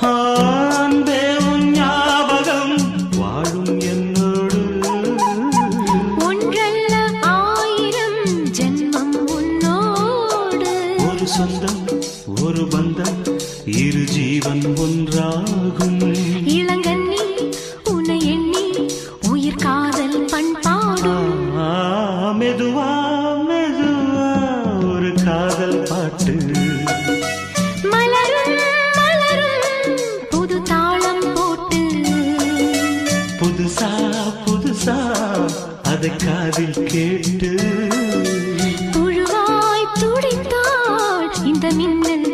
அன்பே உன் ஞாபகம் வாழும் என்னோடு. ஒன்றல்ல ஆயிரம் ஜென்மம் உன்னோடு. ஒரு சொந்தம் ஒரு பந்தம் இரு ஜீவன் ஒன்றாகும். இளங்கண்ணி உன்னை எண்ணி உயிர் காதல் பண்பாடும். மெதுவா மெதுவா ஒரு காதல் பாட்டு. மலரும் மலரும் புது தாளம் போட்டு. புதுசா புதுசா அதை காதில் கேட்டு. புழுவாய் துடித்தாள் இந்த மின்னல்